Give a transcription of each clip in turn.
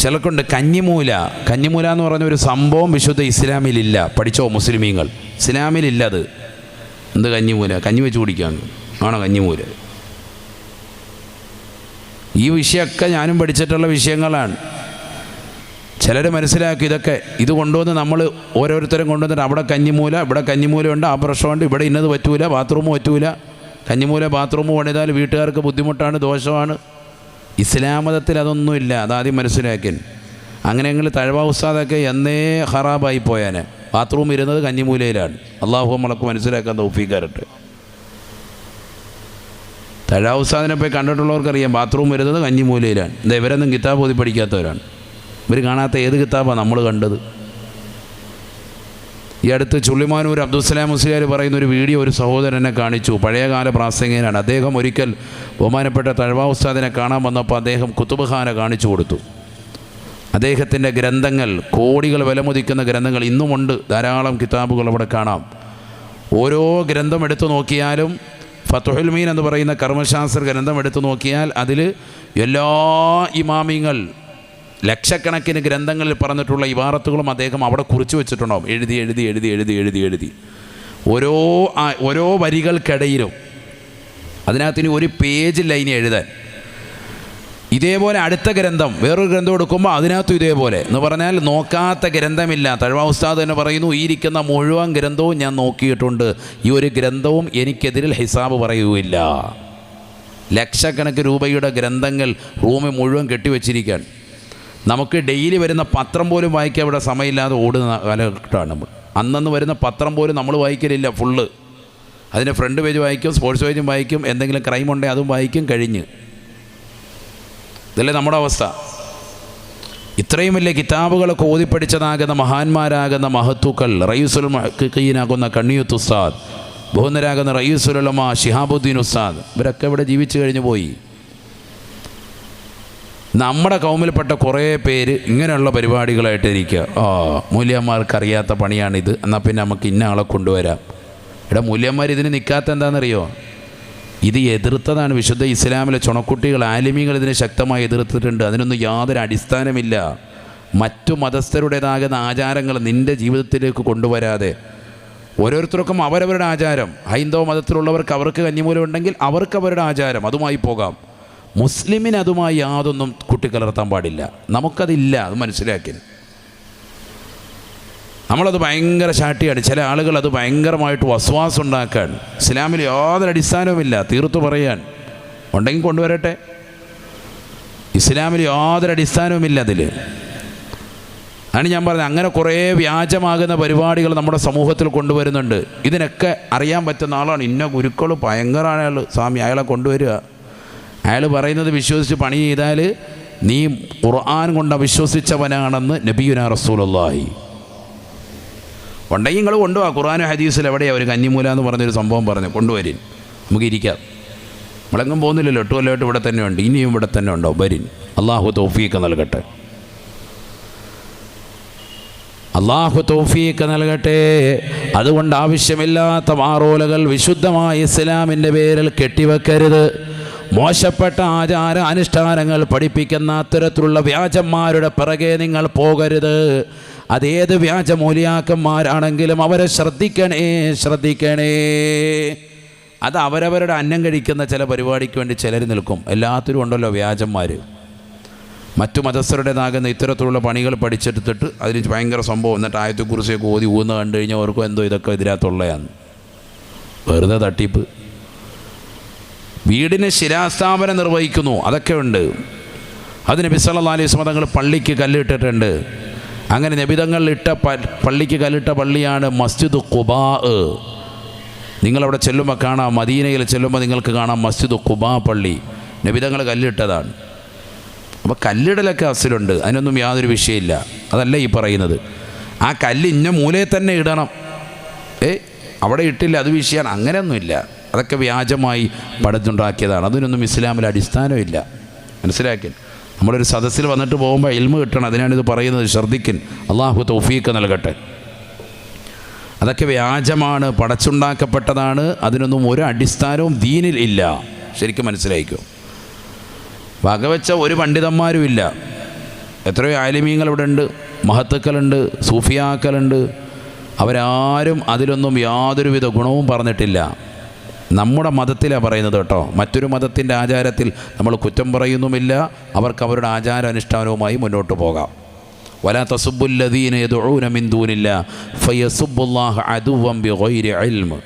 ചിലർക്കുണ്ട് കഞ്ഞിമൂല. കഞ്ഞിമൂല എന്ന് പറഞ്ഞ ഒരു സംഭവം വിശുദ്ധ ഇസ്ലാമിലില്ല. പഠിച്ചോ മുസ്ലിമീങ്ങൾ, ഇസ്ലാമിലില്ല അത്. എന്ത് കഞ്ഞിമൂല? കഞ്ഞി വെച്ച് കുടിക്കാൻ ആണോ കഞ്ഞിമൂല? ഈ വിഷയമൊക്കെ ഞാനും പഠിച്ചിട്ടുള്ള വിഷയങ്ങളാണ്. ചിലർ മനസ്സിലാക്കി ഇതൊക്കെ ഇത് കൊണ്ടുവന്ന് നമ്മൾ ഓരോരുത്തരും കൊണ്ടുവന്നിട്ട് അവിടെ കഞ്ഞിമൂല, ഇവിടെ കഞ്ഞിമൂലയുണ്ട്, ആ പ്രശ്നമുണ്ട്, ഇവിടെ ഇന്നത് പറ്റൂല, ബാത്റൂം പറ്റൂല. കഞ്ഞിമൂല ബാത്റൂം പണിതാൽ വീട്ടുകാർക്ക് ബുദ്ധിമുട്ടാണ്, ദോഷമാണ്. ഇസ്ലാം മതത്തിൽ അതൊന്നുമില്ല. അതാദ്യം മനസ്സിലാക്കി. അങ്ങനെയെങ്കിൽ തഴവ ഉസ്താദൊക്കെ എന്നേ ഖറാബായി പോയാനെ. ബാത്റൂം ഇരുന്നത് കഞ്ഞിമൂലയിലാണ്. അള്ളാഹു നമ്മളൊക്കെ മനസ്സിലാക്കാൻ തൗഫീഖ് തരട്ടെ. തഴവ ഉസ്താദിനെ പോയി കണ്ടിട്ടുള്ളവർക്കറിയാം ബാത്റൂം വരുന്നത് കഞ്ഞിമൂലയിലാണ്. എന്താ ഇവരൊന്നും കിതാബ് ഓതി പഠിക്കാത്തവരാണ്. ഇവർ കാണാത്ത ഏത് കിതാബാണ് നമ്മൾ കണ്ടത്? ഈ അടുത്ത് ചുള്ളിമാനൂർ അബ്ദുസ്സലാം മുസ്ലിയാർ പറയുന്ന ഒരു വീഡിയോ ഒരു സഹോദരനെ കാണിച്ചു. പഴയകാല പ്രാസംഗികനാണ് അദ്ദേഹം. ഒരിക്കൽ ബഹുമാനപ്പെട്ട തഴവ ഉസ്താദിനെ കാണാൻ വന്നപ്പോൾ അദ്ദേഹം കുത്തുബ്ഖാന കാണിച്ചു കൊടുത്തു. അദ്ദേഹത്തിൻ്റെ ഗ്രന്ഥങ്ങൾ, കോടികൾ വിലമതിക്കുന്ന ഗ്രന്ഥങ്ങൾ ഇന്നുമുണ്ട്. ധാരാളം കിതാബുകൾ അവിടെ കാണാം. ഓരോ ഗ്രന്ഥം എടുത്തു നോക്കിയാലും, ഫത്ഹുൽ മീൻ എന്ന് പറയുന്ന കർമ്മശാസ്ത്ര ഗ്രന്ഥം എടുത്തു നോക്കിയാൽ അതിൽ എല്ലാ ഇമാമിങ്ങൾ ലക്ഷക്കണക്കിന് ഗ്രന്ഥങ്ങളിൽ പറഞ്ഞിട്ടുള്ള ഇബാറത്തുകളും അദ്ദേഹം അവിടെ കുറിച്ച് വെച്ചിട്ടുണ്ടാവും. എഴുതി ഓരോ വരികൾക്കിടയിലും അതിനകത്തിന് ഒരു പേജ് ലൈൻ എഴുതാൻ. ഇതേപോലെ അടുത്ത ഗ്രന്ഥം, വേറൊരു ഗ്രന്ഥം എടുക്കുമ്പോൾ അതിനകത്തും ഇതേപോലെ എന്ന് പറഞ്ഞാൽ നോക്കാത്ത ഗ്രന്ഥമില്ല. തഴവ ഉസ്താദ് തന്നെ പറയുന്നു, ഈ ഇരിക്കുന്ന മുഴുവൻ ഗ്രന്ഥവും ഞാൻ നോക്കിയിട്ടുണ്ട്, ഈ ഒരു ഗ്രന്ഥവും എനിക്കെതിരിൽ ഹിസാബ് പറയുകയില്ല. ലക്ഷക്കണക്കിന് രൂപയുടെ ഗ്രന്ഥങ്ങൾ റൂമിൽ മുഴുവൻ കെട്ടിവെച്ചിരിക്കാൻ. നമുക്ക് ഡെയിലി വരുന്ന പത്രം പോലും വായിക്കാൻ ഇവിടെ സമയമില്ലാതെ ഓടുന്ന കാലഘട്ടമാണ് നമ്മൾ. അന്നന്ന് വരുന്ന പത്രം പോലും നമ്മൾ വായിക്കലില്ല ഫുള്ള്. അതിൻ്റെ ഫ്രണ്ട് പേജ് വായിക്കും, സ്പോർട്സ് പേജും വായിക്കും, എന്തെങ്കിലും ക്രൈം ഉണ്ടെങ്കിൽ അതും വായിക്കും, കഴിഞ്ഞ്. ഇതല്ലേ നമ്മുടെ അവസ്ഥ. ഇത്രയും വലിയ കിതാബുകളൊക്കെ ഓതിപ്പടിച്ചതാകുന്ന മഹാന്മാരാകുന്ന മഹത്തുക്കൾ, റയീസുൽ മുഹഖഖീനാകുന്ന കണ്ണിയത്ത് ഉസ്താദ്, ബഹുന്നരാകുന്ന റയീസുൽ ഉലമാ ശിഹാബുദ്ദീൻ ഉസ്താദ്, ഇവരൊക്കെ ഇവിടെ ജീവിച്ചു കഴിഞ്ഞു പോയി. നമ്മുടെ കൗമിൽപ്പെട്ട കുറേ പേര് ഇങ്ങനെയുള്ള പരിപാടികളായിട്ടിരിക്കുക. മൂല്യന്മാർക്കറിയാത്ത പണിയാണിത്, എന്നാൽ പിന്നെ നമുക്ക് ഇന്ന ആളെ കൊണ്ടുവരാം. ഇവിടെ മൂല്യന്മാർ ഇതിന് നിൽക്കാത്ത എന്താണെന്നറിയോ? ഇത് എതിർത്തതാണ്. വിശുദ്ധ ഇസ്ലാമിലെ ചുണക്കുട്ടികൾ, ആലിമീങ്ങൾ ഇതിനെ ശക്തമായി എതിർത്തിട്ടുണ്ട്. അതിനൊന്നും യാതൊരു അടിസ്ഥാനമില്ല. മറ്റു മതസ്ഥരുടേതാകുന്ന ആചാരങ്ങൾ നിൻ്റെ ജീവിതത്തിലേക്ക് കൊണ്ടുവരാതെ, ഓരോരുത്തർക്കും അവരവരുടെ ആചാരം. ഹൈന്ദവ മതത്തിലുള്ളവർക്ക് അവർക്ക് കഞ്ഞിമൂലം ഉണ്ടെങ്കിൽ അവർക്ക് അവരുടെ ആചാരം, അതുമായി പോകാം. മുസ്ലിമിന് അതുമായി യാതൊന്നും കൂട്ടിക്കലർത്താൻ പാടില്ല. നമുക്കതില്ല, അത് മനസ്സിലാക്കി. നമ്മളത് ഭയങ്കര ശാട്ടിയാണ്. ചില ആളുകൾ അത് ഭയങ്കരമായിട്ട് വസ്വാസം ഉണ്ടാക്കാൻ. ഇസ്ലാമിൽ യാതൊരു അടിസ്ഥാനവുമില്ല, തീർത്തു പറയാൻ. ഉണ്ടെങ്കിൽ കൊണ്ടുവരട്ടെ. ഇസ്ലാമിൽ യാതൊരു അടിസ്ഥാനവുമില്ല അതിൽ. ആണ് ഞാൻ പറഞ്ഞത്. അങ്ങനെ കുറേ വ്യാജമാകുന്ന പരിപാടികൾ നമ്മുടെ സമൂഹത്തിൽ കൊണ്ടുവരുന്നുണ്ട്. ഇതിനൊക്കെ അറിയാൻ പറ്റുന്ന ആളാണ്. ഇന്ന ഗുരുക്കൾ ഭയങ്കരമാണ് അയാൾ, സ്വാമി അയാളെ കൊണ്ടുവരിക. അയാൾ പറയുന്നത് വിശ്വസിച്ച് പണി ചെയ്താൽ നീ ഖുർആൻ കൊണ്ട് വിശ്വസിച്ചവനാണെന്ന് നബിയുനാ റസൂലുള്ളാഹി. ഉണ്ടെങ്കിൽ നിങ്ങൾ കൊണ്ടുപോകാം. ഖുർആനും ഹദീസിൽ എവിടെയാണ് ഒരു കഞ്ഞിമൂല എന്ന് പറഞ്ഞൊരു സംഭവം പറഞ്ഞു? കൊണ്ടുവരിൻ, നമുക്ക് ഇരിക്കാം. നമ്മളെങ്ങും പോകുന്നില്ലല്ലോ. 8 കൊല്ലമായിട്ട് ഇവിടെ തന്നെ ഉണ്ട്, ഇനിയും ഇവിടെ തന്നെ ഉണ്ടോ? വരിൻ. അള്ളാഹു തൗഫീഖ് നൽകട്ടെ. അള്ളാഹു തൗഫീഖ് നൽകട്ടെ. അതുകൊണ്ട് ആവശ്യമില്ലാത്ത മാറോലകൾ വിശുദ്ധമായ ഇസ്ലാമിൻ്റെ പേരിൽ കെട്ടിവെക്കരുത്. മോശപ്പെട്ട ആചാര അനുഷ്ഠാനങ്ങൾ പഠിപ്പിക്കുന്ന അത്തരത്തിലുള്ള വ്യാജന്മാരുടെ പിറകെ നിങ്ങൾ പോകരുത്. അതേത് വ്യാജ മൂല്യാക്കന്മാരാണെങ്കിലും അവരെ ശ്രദ്ധിക്കണേ. അത് അവരവരുടെ അന്നം കഴിക്കുന്ന ചില പരിപാടിക്ക് വേണ്ടി ചിലർ നിൽക്കും. എല്ലാത്തിലും ഉണ്ടല്ലോ വ്യാജന്മാർ. മറ്റു മതസ്ഥരുടേതാകുന്ന ഇത്തരത്തിലുള്ള പണികൾ പഠിച്ചെടുത്തിട്ട് അതിന് ഭയങ്കര സംഭവം, എന്നിട്ട് ആയത്തെക്കുറിച്ചൊക്കെ ഓതി ഊന്ന് കണ്ടു കഴിഞ്ഞാൽ അവർക്കും എന്തോ ഇതൊക്കെ ഇതിനകത്തുള്ളതാണ്. വെറുതെ തട്ടിപ്പ്. വീടിന് ശിലാസ്ഥാപനം നിർവഹിക്കുന്നു, അതൊക്കെ ഉണ്ട്. അത് നബി സല്ലല്ലാഹു അലൈഹി വസല്ലം തങ്ങൾ പള്ളിക്ക് കല്ലിട്ടിട്ടുണ്ട്. അങ്ങനെ നബിതങ്ങളിട്ട പള്ളിക്ക് കല്ലിട്ട പള്ളിയാണ് മസ്ജിദ് ഖുബാ. നിങ്ങളവിടെ ചെല്ലുമ്പോൾ കാണാം, മദീനയിൽ ചെല്ലുമ്പോൾ നിങ്ങൾക്ക് കാണാം മസ്ജിദ് ഖുബാ പള്ളി നബിതങ്ങൾ കല്ലിട്ടതാണ്. അപ്പോൾ കല്ലിടലൊക്കെ അസിലുണ്ട്, അതിനൊന്നും യാതൊരു വിഷയമില്ല. അതല്ല ഈ പറയുന്നത്. ആ കല്ല് ഇന്ന മൂലയിൽ തന്നെ ഇടണം, അവിടെ ഇട്ടില്ല അത് വിഷയമാണ്, അങ്ങനെയൊന്നുമില്ല. അതൊക്കെ വ്യാജമായി പടുത്തുണ്ടാക്കിയതാണ്. അതിനൊന്നും ഇസ്ലാമിൽ അടിസ്ഥാനമില്ല. മനസ്സിലാക്കി. നമ്മളൊരു സദസ്സിൽ വന്നിട്ട് പോകുമ്പോൾ ഇൽമ് കിട്ടണം, അതിനാണിത് പറയുന്നത്. ശ്രദ്ധിക്കൻ. അള്ളാഹു തൗഫീഖ് നൽകട്ടെ. അതൊക്കെ വ്യാജമാണ്, പടച്ചുണ്ടാക്കപ്പെട്ടതാണ്. അതിനൊന്നും ഒരു അടിസ്ഥാനവും ദീനിൽ ഇല്ല. ശരിക്കും മനസ്സിലായിക്കോ. വകവെച്ച ഒരു പണ്ഡിതന്മാരും ഇല്ല. എത്രയോ ആലിമീങ്ങൾ ഇവിടെ ഉണ്ട്, മഹത്തുക്കളുണ്ട്, സൂഫിയാക്കളുണ്ട്. അവരാരും അതിലൊന്നും യാതൊരുവിധ ഗുണവും പറഞ്ഞിട്ടില്ല. നമ്മുടെ മതത്തിലാണ് പറയുന്നത് കേട്ടോ. മറ്റൊരു മതത്തിൻ്റെ ആചാരത്തിൽ നമ്മൾ കുറ്റം പറയുന്നുമില്ല. അവർക്ക് അവരുടെ ആചാരാനുഷ്ഠാനവുമായി മുന്നോട്ട് പോകാം. വലാ തസുബ്ബുല്ലദീന യദ്ഊന മിൻ ദൂനില്ലാഹി ഫയസുബ്ബുല്ലാഹ അദുവ്വൻ ബിഗൈരി ഇൽമ്.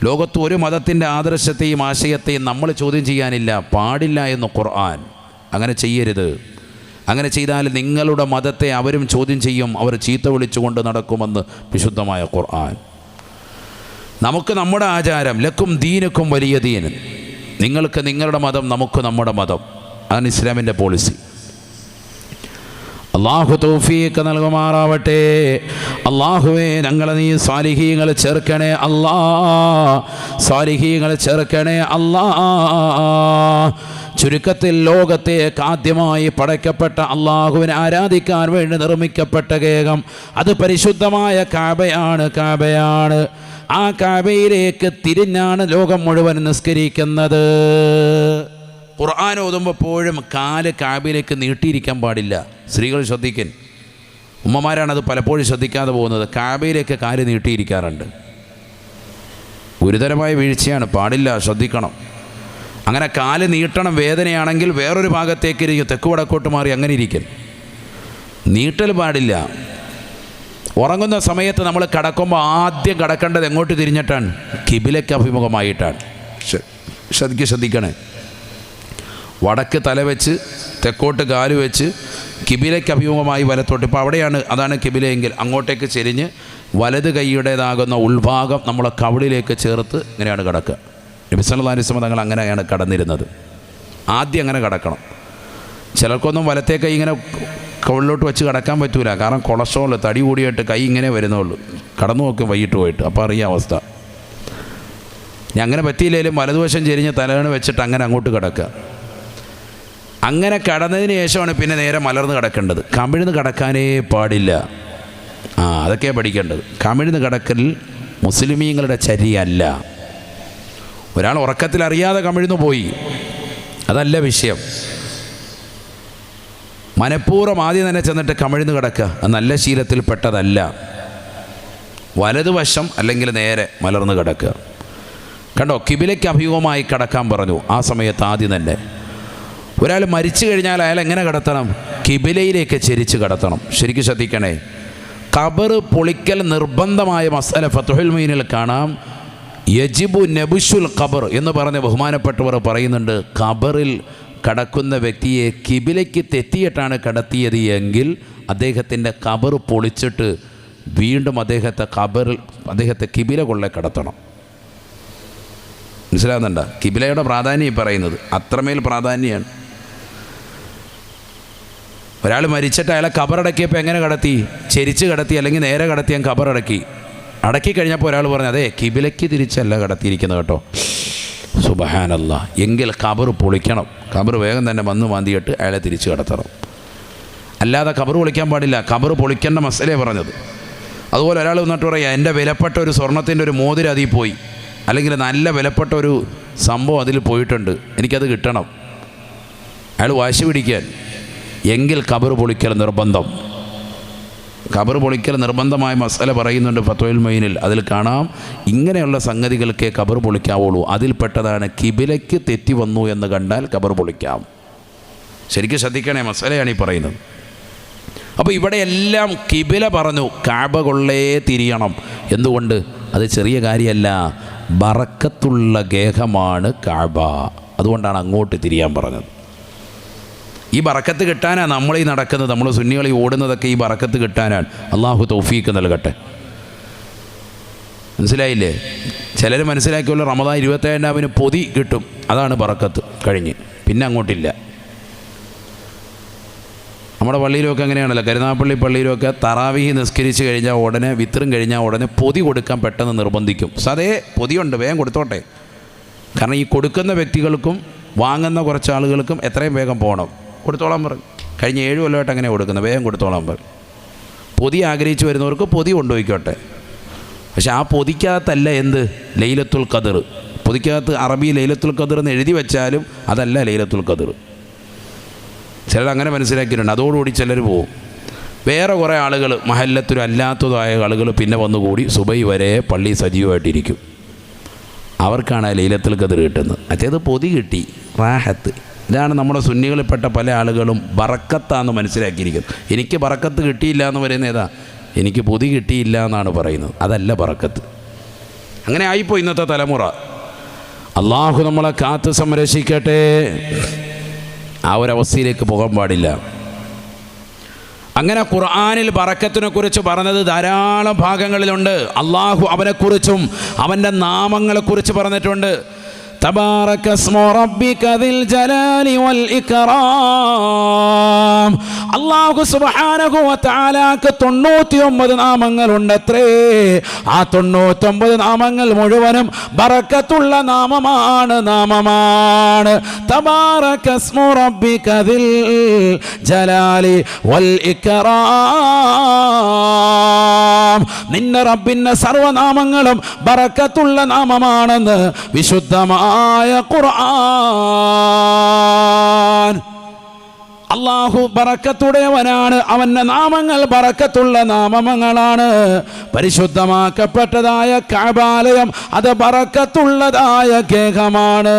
ലോകത്ത് ഒരു മതത്തിൻ്റെ ആദർശത്തെയും ആശയത്തെയും നമ്മൾ ചോദ്യം ചെയ്യാനില്ല, പാടില്ല എന്ന് ഖുർആൻ. അങ്ങനെ ചെയ്യരുത്. അങ്ങനെ ചെയ്താൽ നിങ്ങളുടെ മതത്തെ അവരും ചോദ്യം ചെയ്യും, അവർ ചീത്ത വിളിച്ചുകൊണ്ട് നടക്കുമെന്ന് വിശുദ്ധമായ ഖുർആൻ. നമുക്ക് നമ്മുടെ ആചാരം, ലക്കും ദീനുക്കും വലിയ ദീൻ, നിങ്ങൾക്ക് നിങ്ങളുടെ മതം, നമുക്ക് നമ്മുടെ മതം. അതാണ് ഇസ്ലാമിൻ്റെ പോളിസി. അള്ളാഹു തൗഫീഖ് നൽകുമാറാവട്ടെ. അള്ളാഹുവേ, ഞങ്ങളെ നീ സാലിഹീങ്ങൾ ചേർക്കണേ അല്ലാ, സാലിഹീങ്ങൾ ചേർക്കണേ അല്ലാ. ചുരുക്കത്തിൽ ലോകത്തേക്ക് ആദ്യമായി പടയ്ക്കപ്പെട്ട അള്ളാഹുവിനെ ആരാധിക്കാൻ വേണ്ടി നിർമ്മിക്കപ്പെട്ട ഗേഹം അത് പരിശുദ്ധമായ കാബയാണ്, കാബയാണ്. ആ കാബയിലേക്ക് തിരിഞ്ഞാണ് ലോകം മുഴുവൻ നിസ്കരിക്കുന്നത്. ഖുർആൻ ഓതുമ്പോൾ എപ്പോഴും കാല് കാബയിലേക്ക് നീട്ടിയിരിക്കാൻ പാടില്ല. സ്ത്രീകൾ ശ്രദ്ധിക്കൻ, ഉമ്മമാരാണത് പലപ്പോഴും ശ്രദ്ധിക്കാതെ പോകുന്നത്. കാബയിലേക്ക് കാല് നീട്ടിയിരിക്കാറുണ്ട്. ഗുരുതരമായ വീഴ്ചയാണ്, പാടില്ല, ശ്രദ്ധിക്കണം. അങ്ങനെ കാല് നീട്ടണം, വേദനയാണെങ്കിൽ വേറൊരു ഭാഗത്തേക്ക് ഇരിക്കും, തെക്ക് വടക്കോട്ട് മാറി അങ്ങനെ ഇരിക്കും. നീട്ടൽ പാടില്ല. ഉറങ്ങുന്ന സമയത്ത് നമ്മൾ കിടക്കുമ്പോൾ ആദ്യം കിടക്കേണ്ടത് എങ്ങോട്ട് തിരിഞ്ഞിട്ടാണ്? കിബിലയ്ക്ക് അഭിമുഖമായിട്ടാണ്. ശ്രദ്ധിക്കണേ. വടക്ക് തല വെച്ച് തെക്കോട്ട് കാല് വെച്ച് കിബിലയ്ക്ക് അഭിമുഖമായി വലത്തോട്ട്. ഇപ്പോൾ അവിടെയാണ്, അതാണ് കിബിലയെങ്കിൽ അങ്ങോട്ടേക്ക് ചെരിഞ്ഞ് വലത് കൈയുടേതാകുന്ന ഉൾഭാഗം നമ്മളെ കവിളിലേക്ക് ചേർത്ത് ഇങ്ങനെയാണ് കിടക്കുക. നബി സല്ലല്ലാഹു അലൈഹി വസല്ലം തങ്ങൾ അങ്ങനെയാണ് കടന്നിരുന്നത്. ആദ്യം അങ്ങനെ കിടക്കണം. ചിലർക്കൊന്നും വലത്തെ കൈ ഇങ്ങനെ കവിളിലോട്ട് വെച്ച് കിടക്കാൻ പറ്റൂല, കാരണം കൊളസ്ട്രോൾ തടി കൂടിയിട്ട് കൈ ഇങ്ങനെ വരുന്നുള്ളൂ. കടന്നു നോക്കും വൈകിട്ട് പോയിട്ട്, അപ്പോൾ അറിയാം അവസ്ഥ. ഞാൻ അങ്ങനെ പറ്റിയില്ലെങ്കിലും വലതുവശം ചെരിഞ്ഞ് തലകണ് വെച്ചിട്ട് അങ്ങനെ അങ്ങോട്ട് കിടക്കുക. അങ്ങനെ കടന്നതിന് ശേഷമാണ് പിന്നെ നേരെ മലർന്ന് കിടക്കേണ്ടത്. കമിഴ്ന്ന് കിടക്കാനേ പാടില്ല. അതൊക്കെയാണ് പഠിക്കേണ്ടത്. കമിഴ്ന്ന് കിടക്കൽ മുസ്ലിമീങ്ങളുടെ ചര്യയല്ല. ഒരാൾ ഉറക്കത്തിൽ അറിയാതെ കമിഴ്ന്നു പോയി, അതല്ല വിഷയം. മനഃപൂർവ്വം ആദ്യം തന്നെ ചെന്നിട്ട് കമിഴ്ന്ന് കിടക്കുക, അത് നല്ല ശീലത്തിൽ പെട്ടതല്ല. വലതുവശം അല്ലെങ്കിൽ നേരെ മലർന്ന് കിടക്കുക. കണ്ടോ, കിബിലയ്ക്ക് അഭിമുഖമായി കിടക്കാൻ പറഞ്ഞു. ആ സമയത്ത് ആദ്യം തന്നെ ഒരാൾ മരിച്ചു കഴിഞ്ഞാൽ അയാൾ എങ്ങനെ കിടത്തണം? കിബിലയിലേക്ക് ചെരിച്ച് കിടത്തണം. ശരിക്കും ശ്രദ്ധിക്കണേ. ഖബർ പൊളിക്കൽ നിർബന്ധമായ മസ്അല ഫത്ഹുൽ മുഈനിൽ കാണാം. യജിബു നബുഷുൽ ഖബർ എന്ന് പറഞ്ഞ ബഹുമാനപ്പെട്ടവർ പറയുന്നുണ്ട്, ഖബറിൽ കടക്കുന്ന വ്യക്തിയെ കിബിലയ്ക്ക് തെറ്റിയിട്ടാണ് കടത്തിയത് എങ്കിൽ അദ്ദേഹത്തിൻ്റെ ഖബർ പൊളിച്ചിട്ട് വീണ്ടും അദ്ദേഹത്തെ കിബില കൊള്ളെ കടത്തണം. മനസ്സിലാകുന്നുണ്ടോ? കിബിലയുടെ പ്രാധാന്യം പറയുന്നത് അത്രമേൽ പ്രാധാന്യമാണ്. ഒരാൾ മരിച്ചിട്ട് അയാളെ ഖബറടക്കിയപ്പോൾ എങ്ങനെ കടത്തി? ചെരിച്ച് കടത്തി, അല്ലെങ്കിൽ നേരെ കടത്തി ഞാൻ ഖബറടക്കി. അടക്കി കഴിഞ്ഞപ്പോൾ ഒരാൾ പറഞ്ഞു, അതെ കിബിലയ്ക്ക് തിരിച്ചല്ല കടത്തിയിരിക്കുന്നത് കേട്ടോ. സുബ്ഹാനല്ലാഹ്. എങ്കിൽ ഖബർ പൊളിക്കണം. ഖബർ വേഗം തന്നെ വന്ന് മാന്തിയിട്ട് അയാളെ തിരിച്ച് കടത്തണം. അല്ലാതെ ഖബർ പൊളിക്കാൻ പാടില്ല. ഖബർ പൊളിക്കേണ്ട മസലയെ പറഞ്ഞത്. അതുപോലെ ഒരാൾ വന്നിട്ട് പറയാം, എൻ്റെ വിലപ്പെട്ട ഒരു സ്വർണത്തിൻ്റെ ഒരു മോതിരം അതിൽ പോയി, അല്ലെങ്കിൽ നല്ല വിലപ്പെട്ട ഒരു സംഭവം അതിൽ പോയിട്ടുണ്ട്, എനിക്കത് കിട്ടണം. അയാൾ വാശി പിടിക്കാൻ. എങ്കിൽ ഖബർ പൊളിക്കൽ നിർബന്ധം. ഖബർ പൊളിക്കൽ നിർബന്ധമായ മസല പറയുന്നുണ്ട് ഫത്ഹുൽ മുഈനിൽ. അതിൽ കാണാം, ഇങ്ങനെയുള്ള സംഗതികൾക്കേ ഖബർ പൊളിക്കാവുള്ളൂ. അതിൽപ്പെട്ടതാണ് കിബിലയ്ക്ക് തെറ്റി വന്നു എന്ന് കണ്ടാൽ ഖബർ പൊളിക്കാം. ശരിക്കും ശ്രദ്ധിക്കണേ, മസലയാണ് ഈ പറയുന്നത്. അപ്പോൾ ഇവിടെയെല്ലാം കിബില പറഞ്ഞു, കഅബ കൊള്ളേ തിരിയണം. എന്തുകൊണ്ട്? അത് ചെറിയ കാര്യമല്ല, ബറക്കത്തുള്ള ഗേഹമാണ് കഅബ. അതുകൊണ്ടാണ് അങ്ങോട്ട് തിരിയാൻ പറഞ്ഞത്. ഈ ബറക്കത്ത് കിട്ടാനാണ് നമ്മളീ നടക്കുന്നത്. നമ്മൾ സുന്നികളീ ഓടുന്നതൊക്കെ ഈ ബറക്കത്ത് കിട്ടാനാണ്. അള്ളാഹു തൗഫീഖ് നൽകട്ടെ. മനസ്സിലായില്ലേ? ചിലർ മനസ്സിലാക്കിയുള്ള റമദാൻ 27-ന് പൊതി കിട്ടും, അതാണ് ബറക്കത്ത്. കഴിഞ്ഞ് പിന്നെ അങ്ങോട്ടില്ല. നമ്മുടെ പള്ളിയിലൊക്കെ അങ്ങനെയാണല്ലോ, കരുനാഗപ്പള്ളി പള്ളിയിലൊക്കെ തറാവീഹ് നിസ്കരിച്ച് കഴിഞ്ഞാൽ ഉടനെ, വിത്രും കഴിഞ്ഞാൽ ഉടനെ പൊതി കൊടുക്കാൻ പെട്ടെന്ന് നിർബന്ധിക്കും. അതേ പൊതിയുണ്ട്, വേഗം കൊടുത്തോട്ടെ. കാരണം ഈ കൊടുക്കുന്ന വ്യക്തികൾക്കും വാങ്ങുന്ന കുറച്ച് ആളുകൾക്കും എത്രയും വേഗം പോകണം. കൊടുത്തോളാൻ പറയും. കഴിഞ്ഞ 7 കൊല്ലമായിട്ട് അങ്ങനെ കൊടുക്കുന്നത്, വേഗം കൊടുത്തോളാൻ പറയും. പൊതി ആഗ്രഹിച്ച് വരുന്നവർക്ക് പൊതി കൊണ്ടുപോയിക്കോട്ടെ. പക്ഷെ ആ പൊതിക്കകത്തല്ല എന്ത്? ലൈലത്തുൽ ഖദർ. പൊതിക്കകത്ത് അറബി ലൈലത്തുൽ ഖദർ എന്ന് എഴുതി വെച്ചാലും അതല്ല ലൈലത്തുൽ ഖദർ. ചിലരങ്ങനെ മനസ്സിലാക്കിയിട്ടുണ്ട്. അതോടുകൂടി ചിലർ പോവും. വേറെ കുറേ ആളുകൾ മഹല്ലത്തിലും അല്ലാത്തതായ ആളുകൾ പിന്നെ വന്നുകൂടി സുബൈ വരെ പള്ളി സജീവമായിട്ടിരിക്കും. അവർക്കാണ് ആ ലൈലത്തുൽ ഖദ്ർ കിട്ടുന്നത്. മറ്റേത് പൊതി കിട്ടി, റാഹത്ത്. ഇതാണ് നമ്മുടെ സുന്നികളിൽപ്പെട്ട പല ആളുകളും ബറക്കത്താന്ന് മനസ്സിലാക്കിയിരിക്കുന്നത്. എനിക്ക് ബറക്കത്ത് കിട്ടിയില്ല എന്ന് പറയുന്നത് ഏതാ? എനിക്ക് പൊതി കിട്ടിയില്ല എന്നാണ് പറയുന്നത്. അതല്ല ബറക്കത്ത്. അങ്ങനെ ആയിപ്പോയി ഇന്നത്തെ തലമുറ. അള്ളാഹു നമ്മളെ കാത്ത് സംരക്ഷിക്കട്ടെ. ആ ഒരവസ്ഥയിലേക്ക് പോകാൻ പാടില്ല. അങ്ങനെ ഖുർആനിൽ ബറക്കത്തിനെ കുറിച്ച് പറഞ്ഞത് ധാരാളം ഭാഗങ്ങളിലുണ്ട്. അള്ളാഹു അവനെക്കുറിച്ചും അവൻ്റെ നാമങ്ങളെക്കുറിച്ച് പറഞ്ഞിട്ടുണ്ട്. തബാറക സ്മു റബ്ബിക ദിൽ ജലാലി വൽ ഇക്റാം. അല്ലാഹു സുബ്ഹാനഹു വ തആലാക്ക് 99 നാമങ്ങളുണ്ടത്രേ. ആ 99 നാമങ്ങൾ മുഴുവനും ബറക്കത്തുള്ള നാമമാണ്. തബാറക സ്മു റബ്ബിക ദിൽ ജലാലി വൽ ഇക്റാം. നിന്റെ റബ്ബിന്റെ സർവനാമങ്ങളും ബറക്കത്തുള്ള നാമമാണെന്ന് വിശുദ്ധമായ ഖുർആൻ. അള്ളാഹു ബറക്കത്തുടയവനാണ്. അവൻ്റെ നാമങ്ങൾ ബറക്കത്തുള്ള നാമങ്ങളാണ്. പരിശുദ്ധമാക്കപ്പെട്ടതായ കഅബാലയം അത് ബറക്കത്തുള്ളതായ ഗേഹമാണ്.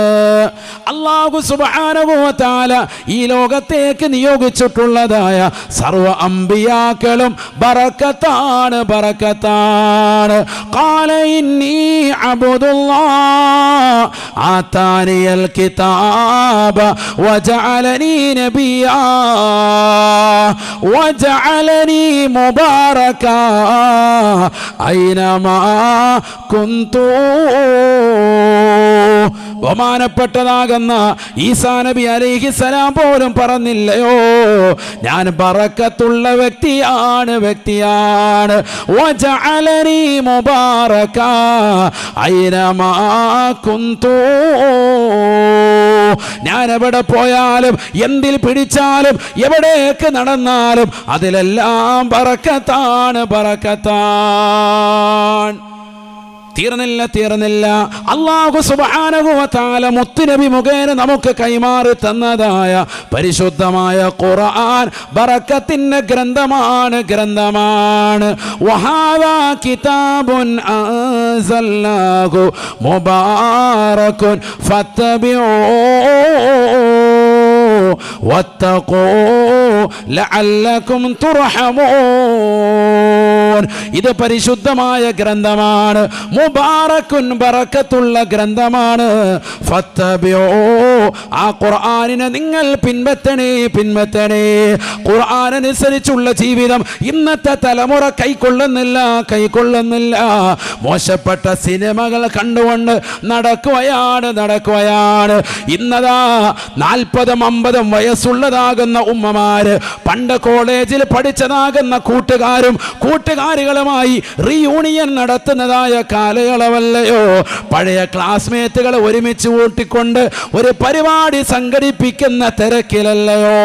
അള്ളാഹു സുബ്ഹാനഹു വ തആല ഈ ലോകത്തേക്ക് നിയോഗിച്ചിട്ടുള്ളതായ സർവ അംബിയാക്കളും ബറക്കത്താണ്. ഖാല ഇന്നി അബ്ദുല്ലാഹ് ആതാനിയൽ കിതാബ വജഅലനി നബിയ്യ വജഅലനി മുബാറകാ ഐനമാ കുന്തു. ബഹുമാനപ്പെട്ടതാകുന്ന ഈസാ നബി അലൈഹിസ്സലാം പോലും പറഞ്ഞില്ലയോ, ഞാൻ ബറക്കത്തുള്ള വ്യക്തിയാണ്. വജഅലനി മുബാറകാ ഐനമാ കുന്തു. ഞാൻ എവിടെ പോയാലും, എന്തിൽ പിടിച്ചാലും, എവിടേക്ക് നടന്നാലും അതിലെല്ലാം ബറക്കത്താണ്. തീർന്നില്ല. അല്ലാഹു സുബ്ഹാനഹു വ തആല മുത്തുനബി മുഖേന നമുക്ക് കൈമാറി തന്നതായ പരിശുദ്ധമായ ഖുർആൻ ബറക്കത്തിന്റെ ഗ്രന്ഥമാണ്. വഹാദാ കിതാബുൻ അൻസൽനാഹു മുബാറകുൻ ഫത്തബിഊ വത്തഖൂ ലഅല്ലകും തുർഹമൂൻ. ഇത് പരിശുദ്ധമായ ഗ്രന്ഥമാണ്. മുബാറക്കുൻ ബറക്കത്തുള്ള ഗ്രന്ഥമാണ്. ഫത്തബിഊ, ആ ഖുർആനിനെ നിങ്ങൾ പിൻപറ്റണേ. ഖുർആൻ അനുസരിച്ചുള്ള ജീവിതം ഇന്നത്തെ തലമുറ കൈക്കൊള്ളുന്നില്ല. മോശപ്പെട്ട സിനിമകൾ കണ്ടുകൊണ്ട് നടക്കുകയാണ്. ഇന്നതാ 40-50 വയസ്സുള്ളതാകുന്ന ഉമ്മമാര് പണ്ട് കോളേജിൽ പഠിച്ചതാകുന്ന കൂട്ടുകാരികളുമായി റീയൂണിയൻ നടത്തുന്നതായ കാലയളവല്ലയോ. പഴയ ക്ലാസ്മേറ്റുകളെ ഒരുമിച്ച് കൂട്ടിക്കൊണ്ട് ഒരു പരിപാടി സംഘടിപ്പിക്കുന്ന തിരക്കിലല്ലയോ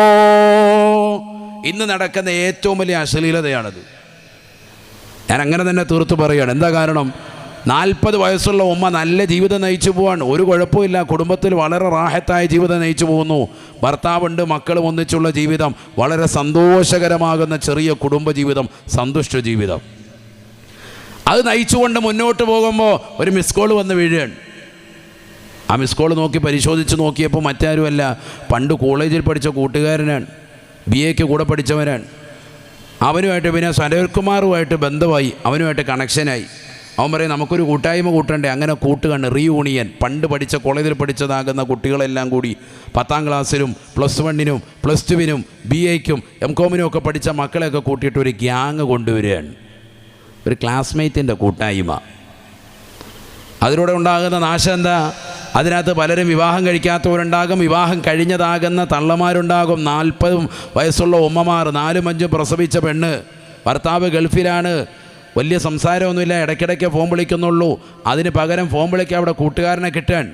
ഇന്ന് നടക്കുന്ന ഏറ്റവും വലിയ അശ്ലീലതയാണത്. ഞാൻ അങ്ങനെ തന്നെ തീർത്തു പറയുകയാണ്. എന്താ കാരണം? 40 വയസ്സുള്ള ഉമ്മ നല്ല ജീവിതം നയിച്ചു പോവാണ്. ഒരു കുഴപ്പമില്ല. കുടുംബത്തിൽ വളരെ റാഹത്തായ ജീവിതം നയിച്ചു പോകുന്നു. ഭർത്താവുണ്ട്, മക്കളും ഒന്നിച്ചുള്ള ജീവിതം, വളരെ സന്തോഷകരമാകുന്ന ചെറിയ കുടുംബ ജീവിതം, സന്തുഷ്ട ജീവിതം. അത് നയിച്ചുകൊണ്ട് മുന്നോട്ട് പോകുമ്പോൾ ഒരു മിസ് കോൾ വന്ന് വീഴുകയാണ്. ആ മിസ് കോൾ നോക്കി പരിശോധിച്ച് നോക്കിയപ്പോൾ മറ്റാരുമല്ല, പണ്ട് കോളേജിൽ പഠിച്ച കൂട്ടുകാരനാണ്. BA കൂടെ പഠിച്ചവനാണ്. അവനുമായിട്ട് പിന്നെ സനൽകുമാറുമായിട്ട് ബന്ധമായി, അവനുമായിട്ട് കണക്ഷനായി. അവൻ പറയും നമുക്കൊരു കൂട്ടായ്മ കൂട്ടണ്ടേ. അങ്ങനെ കൂട്ടുകണ്ട് റീയൂണിയൻ. പണ്ട് പഠിച്ച കോളേജിൽ പഠിച്ചതാകുന്ന കുട്ടികളെല്ലാം കൂടി 10ാം ക്ലാസ്സിലും +1-നും +2-നും BAയ്ക്കും MCOM-നും ഒക്കെ പഠിച്ച മക്കളെയൊക്കെ കൂട്ടിയിട്ട് ഒരു ഗ്യാങ് കൊണ്ടുവരികയാണ്. ഒരു ക്ലാസ്മേറ്റിൻ്റെ കൂട്ടായ്മ. അതിലൂടെ ഉണ്ടാകുന്ന നാശം എന്താ? അതിനകത്ത് പലരും വിവാഹം കഴിക്കാത്തവരുണ്ടാകും, വിവാഹം കഴിഞ്ഞതാകുന്ന തള്ളമാരുണ്ടാകും. 40 വയസ്സുള്ള ഉമ്മമാർ, 4-5 പ്രസവിച്ച പെണ്ണ്, ഭർത്താവ് ഗൾഫിലാണ്, വലിയ സംസാരമൊന്നുമില്ല, ഇടയ്ക്കിടയ്ക്ക് ഫോൺ വിളിക്കുന്നുള്ളൂ. അതിന് പകരം ഫോൺ വിളിക്കാൻ അവിടെ കൂട്ടുകാരനെ കിട്ടാൻ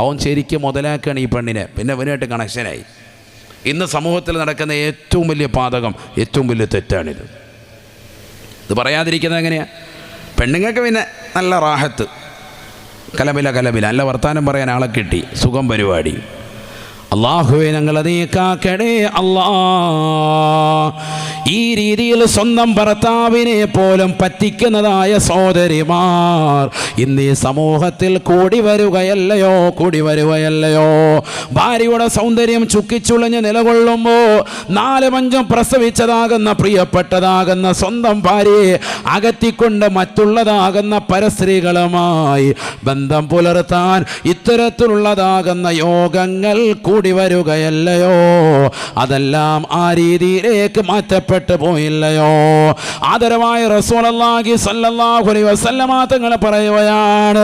അവൻ ശരിക്കും മുതലാക്കുകയാണ് ഈ പെണ്ണിനെ. പിന്നെ അവനുമായിട്ട് കണക്ഷനായി. ഇന്ന് സമൂഹത്തിൽ നടക്കുന്ന ഏറ്റവും വലിയ പാതകം, ഏറ്റവും വലിയ തെറ്റാണിത്. ഇത് പറയാതിരിക്കുന്നത് എങ്ങനെയാണ്? പെണ്ണുങ്ങൾക്ക് പിന്നെ നല്ല റാഹത്ത്, കലബില നല്ല വർത്താനം പറയാൻ ആളെ കിട്ടി, സുഖം പരിപാടി. അല്ലാഹുവേ ഞങ്ങളെ നീ കാക്കണേ അല്ലാ. ഈ രീതിയിൽ സ്വന്തം ഭർത്താവിനെ പോലും പറ്റിക്കുന്നതായ സഹോദരിമാർ ഇന്ന് ഈ സമൂഹത്തിൽ കൂടി വരികയല്ലയോ. ഭാര്യയുടെ സൗന്ദര്യം ചുക്കിച്ചുളഞ്ഞ് നിലകൊള്ളുമ്പോൾ 4-5 പ്രസവിച്ചതാകുന്ന പ്രിയപ്പെട്ടതാകുന്ന സ്വന്തം ഭാര്യയെ അകറ്റിക്കൊണ്ട് മറ്റുള്ളതാകുന്ന പരസ്ത്രീകളുമായി ബന്ധം പുലർത്താൻ ഇത്തരത്തിലുള്ളതാകുന്ന യോഗങ്ങൾ കൂടി വരികയല്ലയോ. അതെല്ലാം ആ രീതിയിലേക്ക് മാറ്റപ്പെട്ടു പോയില്ലയോ. ആദരവായ റസൂലുള്ളാഹി സ്വല്ലല്ലാഹു അലൈഹി വസല്ലമ തങ്ങൾ പറയുകയാണ്,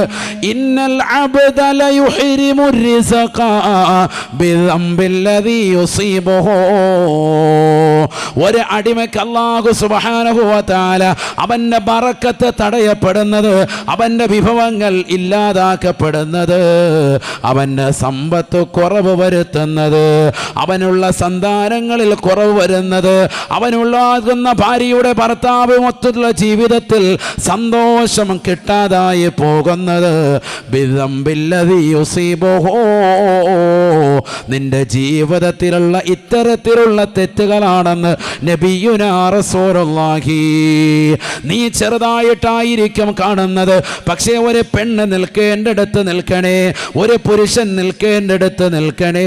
ഇന്നൽ അബ്ദ ലയുഹരിമു റിസ്ഖ ബിദംബില്ലദീ യുസീബുഹു. ഒരു അടിമയ്ക്ക് അല്ലാഹു സുബ്ഹാനഹു വ തആല അവന്റെ ബറക്കത്ത് തടയപ്പെടുന്നത്, അവന്റെ വിഭവങ്ങൾ ഇല്ലാതാക്കപ്പെടുന്നത്, അവന്റെ സമ്പത്ത് കുറവ് വരുത്തുന്നത്, അവനുള്ള സന്താനങ്ങളിൽ കുറവ് വരുന്നത്, അവനുള്ളാകുന്ന ഭാര്യയുടെ ഭർത്താവ് മൊത്തത്തിലുള്ള ജീവിതത്തിൽ സന്തോഷം കിട്ടാതായി പോകുന്നത് ബിദംബില്ലദീ യുസീബുഹു. നിന്റെ ജീവിതത്തിലുള്ള ഇത്തരത്തിലുള്ള തെറ്റുകളാണെന്ന് നബിയുനാ റസൂലുള്ളാഹി. നീ ചെറുതായിട്ടായിരിക്കും കാണുന്നത്, പക്ഷേ ഒരു പെണ്ണ് നിൽക്കേണ്ടടുത്ത് നിൽക്കണേ, ഒരു പുരുഷൻ നിൽക്കേണ്ടടുത്ത് നിൽക്കണേ.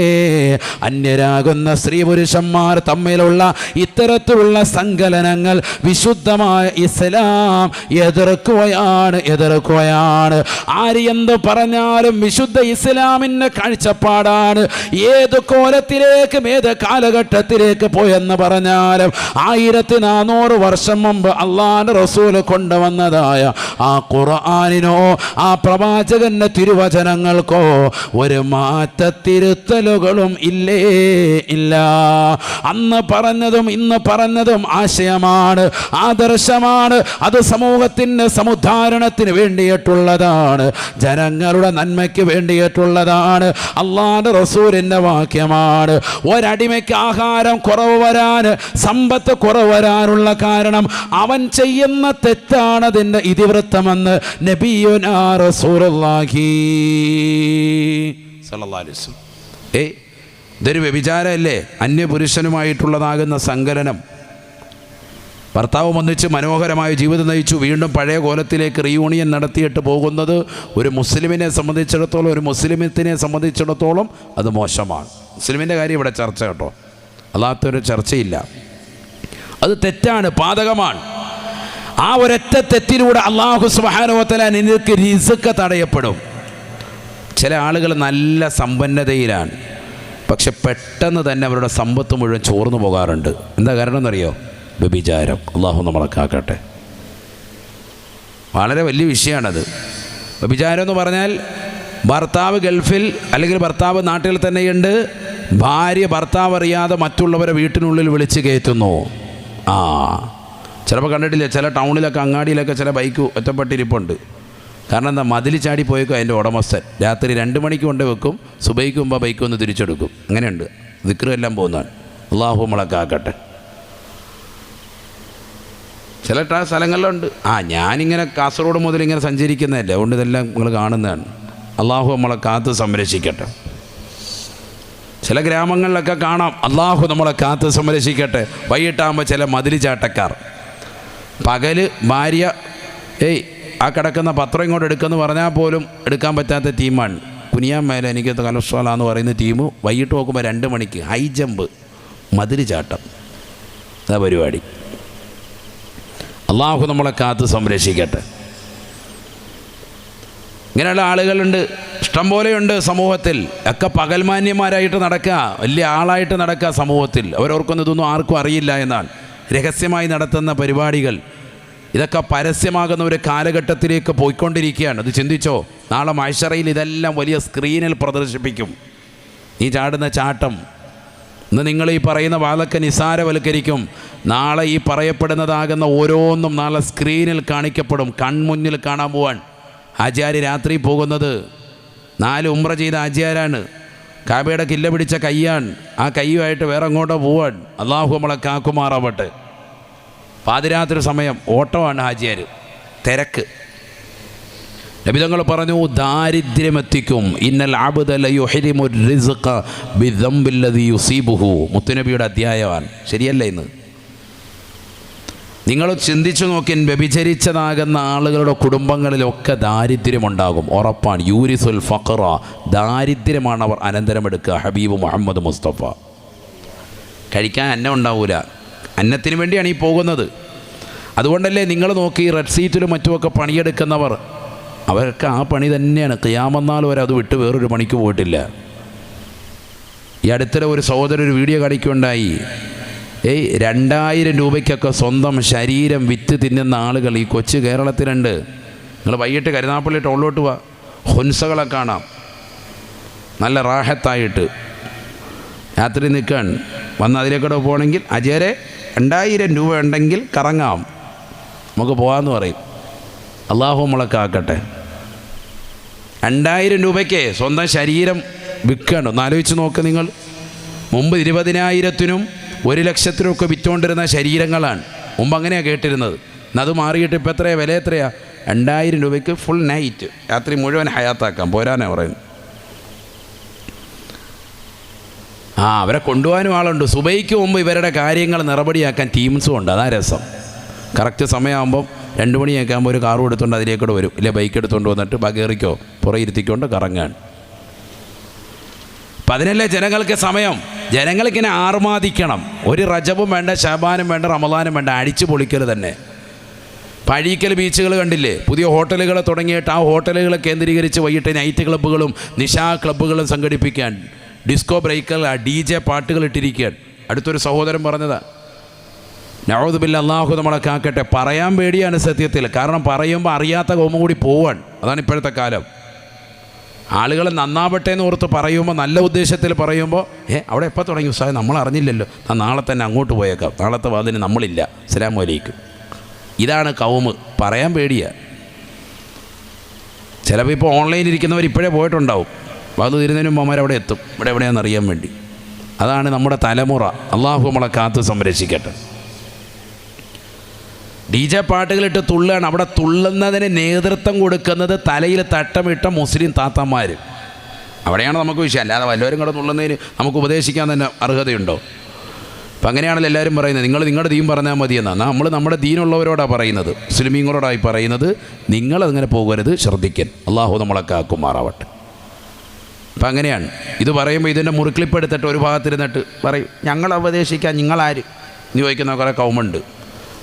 അന്യരാകുന്ന സ്ത്രീ പുരുഷന്മാർ തമ്മിലുള്ള ഇത്തരത്തിലുള്ള സങ്കലനങ്ങൾ വിശുദ്ധമായ ഇസ്ലാം എതിർക്കുകയാണ്. ആര് എന്ത് പറഞ്ഞാലും വിശുദ്ധ ഇസ്ലാമിൻ്റെ കാഴ്ചപ്പാടാണ്. ഏത് കോലത്തിലേക്കും ഏത് കാലഘട്ടത്തിലേക്ക് പോയെന്ന് പറഞ്ഞാലും 1400 വർഷം മുമ്പ് അള്ളാഹുവിന്റെ റസൂൽ കൊണ്ടുവന്നതായ ആ ഖുർആനിനോ ആ പ്രവാചകന്റെ തിരുവചനങ്ങൾക്കോ ഒരു മാറ്റത്തിരുത്തലുകളും ഇല്ല. അന്ന് പറഞ്ഞതും ഇന്ന് പറഞ്ഞതും ആശയമാണ്, ആദർശമാണ്. അത് സമൂഹത്തിൻ്റെ സമുദ്ധാരണത്തിന് വേണ്ടിയിട്ടുള്ളതാണ്, ജനങ്ങളുടെ നന്മയ്ക്ക് വേണ്ടിയിട്ടുള്ളതാണ്. അള്ളാഹുവിന്റെ റസൂലിന്റെ വാക്യമാണ്. ഒരടിമയ്ക്ക് ആഹാരം കുറവ് വരാൻ, സമ്പത്ത് കുറവ് വരാനുള്ള കാരണം അവൻ ചെയ്യുന്ന തെറ്റാണ് അതിൻ്റെ ഇതിവൃത്തമെന്ന് നബിയുനാ റസൂലുള്ളാഹി സ്വല്ലല്ലാഹു അലൈഹി വസല്ലം. ഇതൊരു വ്യഭിചാരമല്ലേ? അന്യപുരുഷനുമായിട്ടുള്ളതാകുന്ന സങ്കലനം. ഭർത്താവ് ഒന്നിച്ച് മനോഹരമായ ജീവിതം നയിച്ചു, വീണ്ടും പഴയ കോലത്തിലേക്ക് റീയൂണിയൻ നടത്തിയിട്ട് പോകുന്നത് ഒരു മുസ്ലിമിനെ സംബന്ധിച്ചിടത്തോളം, ഒരു മുസ്ലിമത്തിനെ സംബന്ധിച്ചിടത്തോളം അത് മോശമാണ്. മുസ്ലിമിൻ്റെ കാര്യം ഇവിടെ ചർച്ച കേട്ടോ, അല്ലാത്തൊരു ചർച്ചയില്ല. അത് തെറ്റാണ്, പാതകമാണ്. ആ ഒരൊറ്റ തെറ്റിലൂടെ അല്ലാഹു സുബ്ഹാനഹു വ തആല നിനക്ക് റിസ്ക് തടയപ്പെടും. ചില ആളുകൾ നല്ല സമ്പന്നതയിലാണ്, പക്ഷെ പെട്ടെന്ന് തന്നെ അവരുടെ സമ്പത്ത് മുഴുവൻ ചോർന്നു പോകാറുണ്ട്. എന്താ കാരണം എന്നറിയോ? വ്യഭിചാരം. അള്ളാഹു നമ്മളെ കാക്കട്ടെ. വളരെ വലിയ വിഷയമാണത്. വ്യഭിചാരം എന്ന് പറഞ്ഞാൽ ഭർത്താവ് ഗൾഫിൽ അല്ലെങ്കിൽ ഭർത്താവ് നാട്ടിൽ തന്നെയുണ്ട്, ഭാര്യ ഭർത്താവ് അറിയാതെ മറ്റുള്ളവരെ വീട്ടിനുള്ളിൽ വിളിച്ച് കയറ്റുന്നു. ചിലപ്പോൾ കണ്ടിട്ടില്ല, ചില ടൗണിലൊക്കെ അങ്ങാടിയിലൊക്കെ ചില ബൈക്ക് ഒറ്റപ്പെട്ടിരിപ്പുണ്ട്. കാരണം എന്താ? മതിൽ ചാടി പോയേക്കും അതിൻ്റെ ഉടമസ്ഥൻ. രാത്രി 2 മണിക്ക് കൊണ്ട് വെക്കും, സുബൈക്ക് മുമ്പ് ബൈക്ക് ഒന്ന് തിരിച്ചെടുക്കും. അങ്ങനെയുണ്ട്, ദിക്റും എല്ലാം പോകുന്നതാണ്. അള്ളാഹു നമ്മളെ കാക്കട്ടെ. ചില സ്ഥലങ്ങളിലുണ്ട്. ഞാനിങ്ങനെ കാസർഗോഡ് മുതൽ ഇങ്ങനെ സഞ്ചരിക്കുന്നതല്ലേ, അതുകൊണ്ട് ഇതെല്ലാം നിങ്ങൾ കാണുന്നതാണ്. അള്ളാഹു നമ്മളെ കാത്ത് സംരക്ഷിക്കട്ടെ. ചില ഗ്രാമങ്ങളിലൊക്കെ കാണാം. അള്ളാഹു നമ്മളെ കാത്ത് സംരക്ഷിക്കട്ടെ. വൈകിട്ടാകുമ്പോൾ ചില മതിൽ ചാട്ടക്കാർ, പകല് ഭാര്യ ആ കിടക്കുന്ന പത്രം ഇങ്ങോട്ട് എടുക്കുമെന്ന് പറഞ്ഞാൽ പോലും എടുക്കാൻ പറ്റാത്ത ടീമാണ്. കുനിയാൻ മേലെ എനിക്ക് കൊലസ്ട്രോളാന്ന് പറയുന്ന ടീം വൈകിട്ട് നോക്കുമ്പോൾ 2 മണിക്ക് ഹൈ ജമ്പ്, മതിൽ ചാട്ടം, അതാ പരിപാടി. അള്ളാഹു നമ്മളെ കാത്ത് സംരക്ഷിക്കട്ടെ. ഇങ്ങനെയുള്ള ആളുകളുണ്ട്, ഇഷ്ടം പോലെയുണ്ട് സമൂഹത്തിൽ. ഒക്കെ പകൽമാന്യന്മാരായിട്ട് നടക്കുക, വലിയ ആളായിട്ട് നടക്കുക സമൂഹത്തിൽ. അവരവർക്കൊന്നും ഇതൊന്നും ആർക്കും അറിയില്ല എന്നാണ്. രഹസ്യമായി നടത്തുന്ന പരിപാടികൾ ഇതൊക്കെ പരസ്യമാകുന്ന ഒരു കാലഘട്ടത്തിലേക്ക് പോയിക്കൊണ്ടിരിക്കുകയാണ്. ഇത് ചിന്തിച്ചോ, നാളെ മഹ്ശറയിൽ ഇതെല്ലാം വലിയ സ്ക്രീനിൽ പ്രദർശിപ്പിക്കും. ഈ ചാടുന്ന ചാട്ടം ഇന്ന് നിങ്ങൾ ഈ പറയുന്ന വാതൊക്കെ നിസാരവൽക്കരിക്കും. നാളെ ഈ പറയപ്പെടുന്നതാകുന്ന ഓരോന്നും നാളെ സ്ക്രീനിൽ കാണിക്കപ്പെടും, കൺമുന്നിൽ കാണാൻ പോവാൻ. ആചാര്യ രാത്രി പോകുന്നത് 4 ഉംറ ചെയ്ത ആചാര്യാണ്, കാബയുടെ കില്ല പിടിച്ച കയ്യാണ്. ആ കയ്യുമായിട്ട് വേറെ അങ്ങോട്ടോ പോവാൻ. അള്ളാഹു നമ്മളെ കാക്കുമാറാവട്ടെ. പാതിരാത്രി സമയം ഓട്ടമാണ് ഹാജിയാർ, തിരക്ക്. നബി തങ്ങൾ പറഞ്ഞു, ദാരിദ്ര്യമെത്തിക്കും. ഇന്നൽ അബ്ദ ലയുഹരിമു റിസ്ഖ ബിദംബില്ലദി യുസീബുഹു. മുത്തുനബിയുടെ അധ്യായമാണ്. ശരിയല്ല? ഇന്ന് നിങ്ങൾ ചിന്തിച്ചു നോക്കിൻ, വ്യഭിചരിച്ചതാകുന്ന ആളുകളുടെ കുടുംബങ്ങളിലൊക്കെ ദാരിദ്ര്യമുണ്ടാകും, ഉറപ്പാണ്. യൂരിസുൽ ഫഖറ, ദാരിദ്ര്യമാണ് അവർ അനന്തരമെടുക്കുക. ഹബീബ് മുഹമ്മദ് മുസ്തഫ. കഴിക്കാൻ അന്നം ഉണ്ടാവില്ല, അന്നത്തിന് വേണ്ടിയാണ് ഈ പോകുന്നത്. അതുകൊണ്ടല്ലേ നിങ്ങൾ നോക്കി റെഡ് സീറ്റിലും മറ്റുമൊക്കെ പണിയെടുക്കുന്നവർ, അവർക്ക് ആ പണി തന്നെയാണ്. ഖിയാമത്ത് വരെ അത് വിട്ട് വേറൊരു പണിക്ക് പോയിട്ടില്ല. ഈ അടുത്തിടെ ഒരു സഹോദരൻ ഒരു വീഡിയോ കാണിക്കുകയുണ്ടായി. 2000 രൂപയ്ക്കൊക്കെ സ്വന്തം ശരീരം വിറ്റ് തിന്നുന്ന ആളുകൾ ഈ കൊച്ചു കേരളത്തിലുണ്ട്. നിങ്ങൾ വൈകിട്ട് കരുനാപ്പള്ളി ടൗണിലോട്ട് പോവാ, ഹുൻസകളെ കാണാം. നല്ല റാഹത്തായിട്ട് രാത്രി നിൽക്കാൻ വന്ന് അതിലേക്കൂടെ പോകണമെങ്കിൽ അജയരെ 2000 രൂപ ഉണ്ടെങ്കിൽ കറങ്ങാം, നമുക്ക് പോകാമെന്ന് പറയും. അള്ളാഹു നമ്മളൊക്കെ ആക്കട്ടെ. 2000 രൂപയ്ക്ക് സ്വന്തം ശരീരം വിൽക്കണം. ഒന്ന് ആലോചിച്ച് നോക്ക് നിങ്ങൾ. മുമ്പ് 20,000-നും 1,00,000-നും ഒക്കെ വിറ്റുകൊണ്ടിരുന്ന ശരീരങ്ങളാണ് മുമ്പ്. അങ്ങനെയാണ് കേട്ടിരുന്നത്. അത് മാറിയിട്ട് ഇപ്പോൾ എത്രയാണ് വില? എത്രയാണ്? 2000 രൂപയ്ക്ക് ഫുൾ നൈറ്റ്, രാത്രി മുഴുവൻ ഹയാത്താക്കാം. പോരാനാ പറയുന്നത്. അവരെ കൊണ്ടുപോകാനും ആളുണ്ട്. സുബൈക്ക് മുമ്പ് ഇവരുടെ കാര്യങ്ങൾ നിറപടിയാക്കാൻ ടീംസും ഉണ്ട്. അതാ രസം. കറക്റ്റ് സമയമാകുമ്പം 2 മണിയൊക്കെ ആകുമ്പോൾ ഒരു കാറും എടുത്തുകൊണ്ട് അതിലേക്കൂടെ വരും, ഇല്ല ബൈക്ക് എടുത്തുകൊണ്ട് വന്നിട്ട് ബഗേറിക്കോ പുറയിരുത്തിക്കൊണ്ട് കറങ്ങാൻ. അപ്പം അതിനല്ലേ ജനങ്ങൾക്ക് സമയം. ജനങ്ങൾക്കിങ്ങനെ ആർമാദിക്കണം. ഒരു റജബും വേണ്ട, ശബാനും വേണ്ട, റമദാനും വേണ്ട, അടിച്ചു പൊളിക്കൽ തന്നെ. പഴീക്കൽ ബീച്ചുകൾ കണ്ടില്ലേ? പുതിയ ഹോട്ടലുകൾ തുടങ്ങിയിട്ട് ആ ഹോട്ടലുകളെ കേന്ദ്രീകരിച്ച് വൈകിട്ട് നൈറ്റ് ക്ലബ്ബുകളും നിശാ ക്ലബ്ബുകളും സംഘടിപ്പിക്കാൻ, ഡിസ്കോ ബ്രേക്കുകൾ, DJ പാട്ടുകൾ ഇട്ടിരിക്കുകയാണ്. അടുത്തൊരു സഹോദരൻ പറഞ്ഞതാ. നഊദു ബില്ലാഹ്, അല്ലാഹു നമ്മളെ കാക്കട്ടെ. പറയാൻ പേടിയാണ് സത്യത്തിൽ. കാരണം പറയുമ്പോൾ അറിയാത്ത കോമ കൂടി പോവാൻ. അതാണ് ഇപ്പോഴത്തെ കാലം. ആളുകൾ നന്നാവട്ടെ എന്ന് ഓർത്ത് പറയുമ്പോൾ, നല്ല ഉദ്ദേശത്തിൽ പറയുമ്പോൾ, അവിടെ എപ്പോൾ തുടങ്ങി ഉസ്താദ്, നമ്മൾ അറിഞ്ഞില്ലല്ലോ, നാളെ തന്നെ അങ്ങോട്ട് പോയേക്കാം, നാളത്തെ വാതിന് നമ്മളില്ല, അസ്സലാമു അലൈക്കും. ഇതാണ് കൗമ്. പറയാൻ പേടിയാണ്. ചിലപ്പോൾ ഇപ്പോൾ ഓൺലൈനിൽ ഇരിക്കുന്നവർ ഇപ്പോഴേ പോയിട്ടുണ്ടാവും. അത് തീരുന്നതിനും അവന്മാരവിടെ എത്തും, ഇവിടെ എവിടെയാണെന്ന് അറിയാൻ വേണ്ടി. അതാണ് നമ്മുടെ തലമുറ. അള്ളാഹു നമ്മളെ കാത്ത് സംരക്ഷിക്കട്ടെ. DJ പാട്ടുകളിട്ട് തുള്ളാണ്. അവിടെ തുള്ളുന്നതിന് നേതൃത്വം കൊടുക്കുന്നത് തലയിൽ തട്ടമിട്ട മുസ്ലിം താത്തമാർ. അവിടെയാണ് നമുക്ക് വിഷയം. അല്ലാതെ വല്ലവരും കൂടെ തുള്ളുന്നതിന് നമുക്ക് ഉപദേശിക്കാൻ തന്നെ അർഹതയുണ്ടോ? അപ്പം അങ്ങനെയാണല്ലോ എല്ലാവരും പറയുന്നത്. നിങ്ങൾ നിങ്ങളുടെ ദീൻ പറഞ്ഞാൽ മതിയെന്നാണ്. നമ്മൾ നമ്മുടെ ദീനുള്ളവരോടാണ് പറയുന്നത്, മുസ്ലിമീങ്ങളോടായി പറയുന്നത്. നിങ്ങളങ്ങനെ പോകരുത്, ശ്രദ്ധിക്കാൻ. അള്ളാഹു നമ്മളെ കാക്കുമാറാവട്ടെ. അപ്പം അങ്ങനെയാണ്. ഇത് പറയുമ്പോൾ ഇതിൻ്റെ മുറിക്ലിപ്പ് എടുത്തിട്ട് ഒരു ഭാഗത്തിരുന്നിട്ട് പറയും, ഞങ്ങൾ ഉപദേശിക്കാൻ നിങ്ങളാര് എന്ന് ചോദിക്കുന്ന കുറേ കൗമുണ്ട്.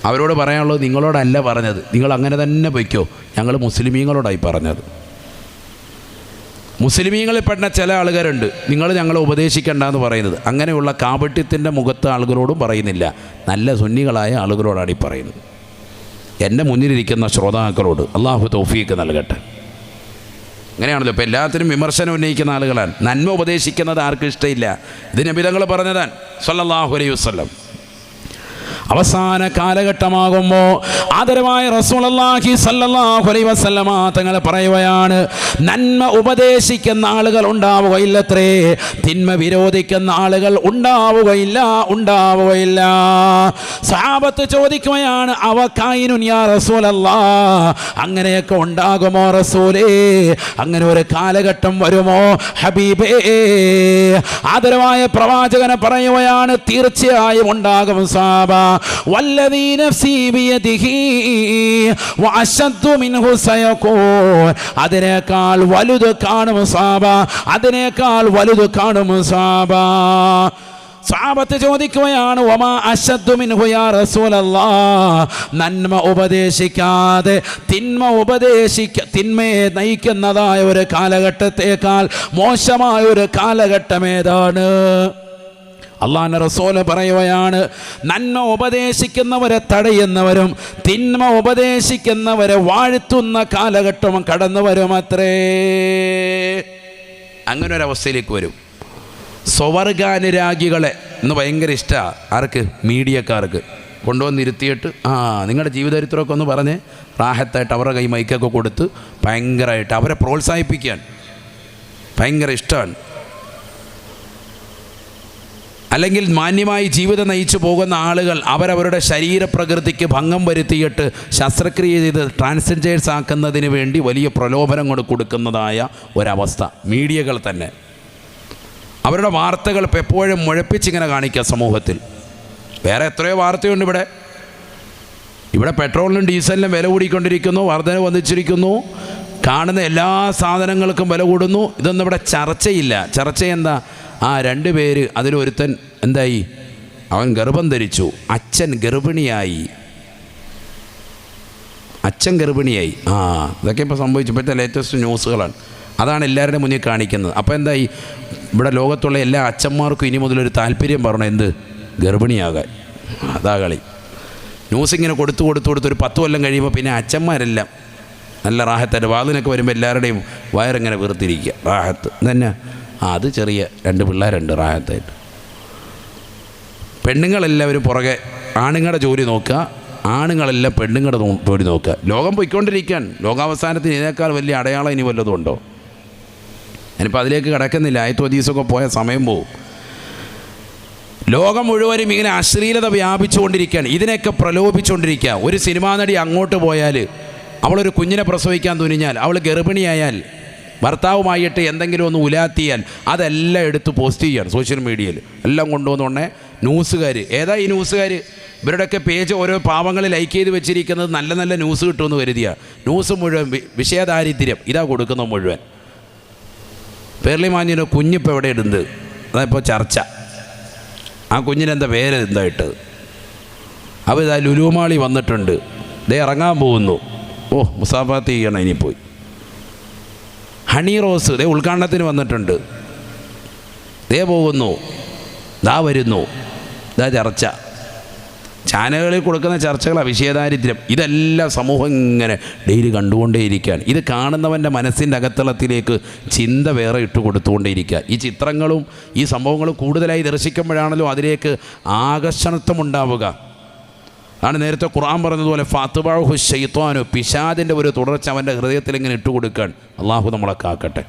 അവരോട് പറയാനുള്ളത്, നിങ്ങളോടല്ല പറഞ്ഞത്, നിങ്ങൾ അങ്ങനെ തന്നെ പൊയ്ക്കോ, ഞങ്ങൾ മുസ്ലിമീങ്ങളോടായി പറഞ്ഞത്. മുസ്ലിമീങ്ങളിൽ പെട്ട ചില ആളുകാരുണ്ട്, നിങ്ങൾ ഞങ്ങളെ ഉപദേശിക്കേണ്ടെന്ന് പറയുന്നത്. അങ്ങനെയുള്ള കാപട്യത്തിൻ്റെ മുഖത്ത് ആളുകളോടും പറയുന്നില്ല, നല്ല സുന്നികളായ ആളുകളോടാണ് ഈ പറയുന്നത്. എൻ്റെ മുന്നിലിരിക്കുന്ന ശ്രോതാക്കളോട് അള്ളാഹു തൗഫീക്ക് നൽകട്ടെ. അങ്ങനെയാണല്ലോ. ഇപ്പോൾ എല്ലാത്തിനും വിമർശനം ഉന്നയിക്കുന്ന ആളുകളാണ്. നന്മ ഉപദേശിക്കുന്നത് ആർക്കും ഇഷ്ടമില്ല. ഇത് നബി തങ്ങൾ പറഞ്ഞതാണ് സ്വല്ലല്ലാഹു അലൈഹി വസല്ലം. അവസാന കാലഘട്ടമാകുമ്പോൾ ആദരവായ റസൂലുള്ളാഹി സ്വല്ലല്ലാഹു അലൈഹി വസല്ലമ തങ്ങൾ പറയുകയാണ്, നന്മ ഉപദേശിക്കുന്ന ആളുകൾ ഉണ്ടാവുകയില്ലത്രേ, തിന്മ വിരോധിക്കുന്ന ആളുകൾ ഉണ്ടാവുകയില്ല. സഹാബത്ത് ചോദിക്കുകയാണ്, അവകായിനുൻ യാ റസൂലല്ലാഹ്, അങ്ങനെയൊക്കെ ഉണ്ടാകുമോ റസൂലേ? അങ്ങനെ ഒരു കാലഘട്ടം വരുമോ ഹബീബേ? ആദരവായ പ്രവാചകനെ പറയുകയാണ്, തീർച്ചയായും ഉണ്ടാകും സഹാബ. വല്ലദീ നഫ്സി ബിയദിഹി വഅശദ്ദു മിൻഹു സയകൂൻ, അതിനേക്കാൾ വലുത് കാണും സഹാബ, അതിനേക്കാൾ വലുത് കാണും സഹാബ. സഹാബത്ത് ചോദിക്കുകയാണ്, വമാ അശദ്ദു മിൻഹു യാ റസൂലല്ലാഹ്, നന്മ ഉപദേശിക്കാതെ തിന്മയെ നയിക്കുന്നതായ ഒരു കാലഘട്ടത്തേക്കാൾ മോശമായ ഒരു കാലഘട്ടം ഏതാണ്? അള്ളാഹുവിന്റെ റസൂല് പറയുകയാണ്, നന്മ ഉപദേശിക്കുന്നവരെ തടയുന്നവരും തിന്മ ഉപദേശിക്കുന്നവരെ വാഴ്ത്തുന്ന കാലഘട്ടം കടന്നു വരുമത്രേ. അങ്ങനെ ഒരവസ്ഥയിലേക്ക് വരും. സ്വവർഗാനുരാഗികളെ ഇന്ന് ഭയങ്കര ഇഷ്ടമാണ്. ആർക്ക്? മീഡിയക്കാർക്ക്. കൊണ്ടുവന്നിരുത്തിയിട്ട് നിങ്ങളുടെ ജീവചരിത്രമൊക്കെ ഒന്ന് പറഞ്ഞ് റാഹത്തായിട്ട് അവരുടെ കൈ മൈക്കൊക്കെ കൊടുത്ത് ഭയങ്കരമായിട്ട് അവരെ പ്രോത്സാഹിപ്പിക്കാൻ ഭയങ്കര ഇഷ്ടമാണ്. അല്ലെങ്കിൽ മാന്യമായി ജീവിതം നയിച്ചു പോകുന്ന ആളുകൾ അവരവരുടെ ശരീരപ്രകൃതിക്ക് ഭംഗം വരുത്തിയിട്ട് ശസ്ത്രക്രിയ ചെയ്ത് ട്രാൻസ്ജെൻഡേഴ്സ് ആക്കുന്നതിന് വേണ്ടി വലിയ പ്രലോഭനം കൊണ്ട് കൊടുക്കുന്നതായ ഒരവസ്ഥ. മീഡിയകൾ തന്നെ അവരുടെ വാർത്തകൾ ഇപ്പോൾ എപ്പോഴും മുഴപ്പിച്ചിങ്ങനെ കാണിക്കുക സമൂഹത്തിൽ. വേറെ എത്രയോ വാർത്തയുണ്ട് ഇവിടെ പെട്രോളിനും ഡീസലിനും വില കൂടിക്കൊണ്ടിരിക്കുന്നു, വർധന വന്നിച്ചിരിക്കുന്നു, കാണുന്ന എല്ലാ സാധനങ്ങൾക്കും വില കൂടുന്നു. ഇതൊന്നും ഇവിടെ ചർച്ചയില്ല. ചർച്ച എന്താ? ആ 2 പേര്, അതിലൊരുത്തൻ എന്തായി? അവൻ ഗർഭം ധരിച്ചു, അച്ഛൻ ഗർഭിണിയായി. ഇതൊക്കെ ഇപ്പോൾ സംഭവിച്ചു. ഇപ്പോഴത്തെ ലേറ്റസ്റ്റ് ന്യൂസുകളാണ്. അതാണ് എല്ലാവരുടെയും മുന്നിൽ കാണിക്കുന്നത്. അപ്പോൾ എന്തായി? ഇവിടെ ലോകത്തുള്ള എല്ലാ അച്ഛന്മാർക്കും ഇനി മുതലൊരു താല്പര്യം പറഞ്ഞു, എന്ത്? ഗർഭിണിയാകാൻ. അതാ കളി. ന്യൂസ് ഇങ്ങനെ കൊടുത്ത് ഒരു 10 കൊല്ലം കഴിയുമ്പോൾ പിന്നെ അച്ഛന്മാരെല്ലാം നല്ല റാഹത്തായിട്ട് വാതിനൊക്കെ വരുമ്പോൾ എല്ലാവരുടെയും വയറിങ്ങനെ വീർത്തിരിക്കുക. റാഹത്ത് തന്നെ. അത് ചെറിയ 2 പിള്ളേരുണ്ട് റാഹത്തായിട്ട്. പെണ്ണുങ്ങളെല്ലാവരും പുറകെ ആണുങ്ങളുടെ ജോലി നോക്കുക, ആണുങ്ങളെല്ലാം പെണ്ണുങ്ങളുടെ ജോലി നോക്കുക. ലോകം പോയിക്കൊണ്ടിരിക്കുകയാണ്. ലോകാവസാനത്തിന് ഇതിനേക്കാൾ വലിയ അടയാളം ഇനി വല്ലതും ഉണ്ടോ? ഞാനിപ്പോൾ അതിലേക്ക് കിടക്കുന്നില്ല. ആയത്ത് ഹദീസൊക്കെ പോയ സമയം പോവും. ലോകം മുഴുവനും ഇങ്ങനെ അശ്ലീലത വ്യാപിച്ചുകൊണ്ടിരിക്കുകയാണ്. ഇതിനെയൊക്കെ പ്രലോഭിച്ചുകൊണ്ടിരിക്കുക. ഒരു സിനിമാ നടി അങ്ങോട്ട് പോയാൽ, അവളൊരു കുഞ്ഞിനെ പ്രസവിക്കാൻ തുനിഞ്ഞാൽ, അവൾ ഗർഭിണിയായാൽ, ഭർത്താവുമായിട്ട് എന്തെങ്കിലും ഒന്ന് ഉലാത്തിയാൽ അതെല്ലാം എടുത്ത് പോസ്റ്റ് ചെയ്യുകയാണ് സോഷ്യൽ മീഡിയയിൽ. എല്ലാം കൊണ്ടുവന്നോണ്ടേ ന്യൂസുകാർ. ഏതാ ഈ ന്യൂസുകാർ? ഇവരുടെയൊക്കെ പേജ് ഓരോ പാവങ്ങൾ ലൈക്ക് ചെയ്ത് വെച്ചിരിക്കുന്നത് നല്ല നല്ല ന്യൂസ് കിട്ടുമെന്ന് കരുതിയ ന്യൂസ് മുഴുവൻ വിഷയദാരിദ്ര്യം ഇതാ കൊടുക്കുന്നത് മുഴുവൻ. പേർലി മാഞ്ഞിന് കുഞ്ഞിപ്പോൾ എവിടെ ഇടുന്നത്? അതിപ്പോൾ ചർച്ച. ആ കുഞ്ഞിനെന്താ പേര് എന്തായിട്ട്? അപ്പോൾ ഇതാ ലുലുമാളി വന്നിട്ടുണ്ട്, ഇറങ്ങാൻ പോകുന്നു. മുസാഫാത്ത് ചെയ്യണം ഇനി പോയി. ഹണി റോസ് ഉദ്ഘാടനത്തിന് വന്നിട്ടുണ്ട്, പോകുന്നു, വരുന്നു. ചർച്ച. ചാനലുകളിൽ കൊടുക്കുന്ന ചർച്ചകളാണ് വിഷയദാരിദ്ര്യം. ഇതെല്ലാം സമൂഹം ഇങ്ങനെ ഡെയിലി കണ്ടുകൊണ്ടേയിരിക്കുകയാണ്. ഇത് കാണുന്നവൻ്റെ മനസ്സിൻ്റെ അകത്തളത്തിലേക്ക് ചിന്ത വേറെ ഇട്ട് കൊടുത്തുകൊണ്ടേയിരിക്കുക. ഈ ചിത്രങ്ങളും ഈ സംഭവങ്ങളും കൂടുതലായി ദർശിക്കുമ്പോഴാണല്ലോ അതിലേക്ക് ആകർഷണത്വം ഉണ്ടാവുക. ആണ് നേരത്തെ ഖുർആൻ പറഞ്ഞതുപോലെ ഫാത്തുബഅഹു ശൈത്വാനു, പിശാചിൻ്റെ ഒരു തുടർച്ച അവൻ്റെ ഹൃദയത്തിൽ ഇങ്ങനെ ഇട്ടുകൊടുക്കാൻ. അള്ളാഹു നമ്മളെ കാക്കട്ടെ.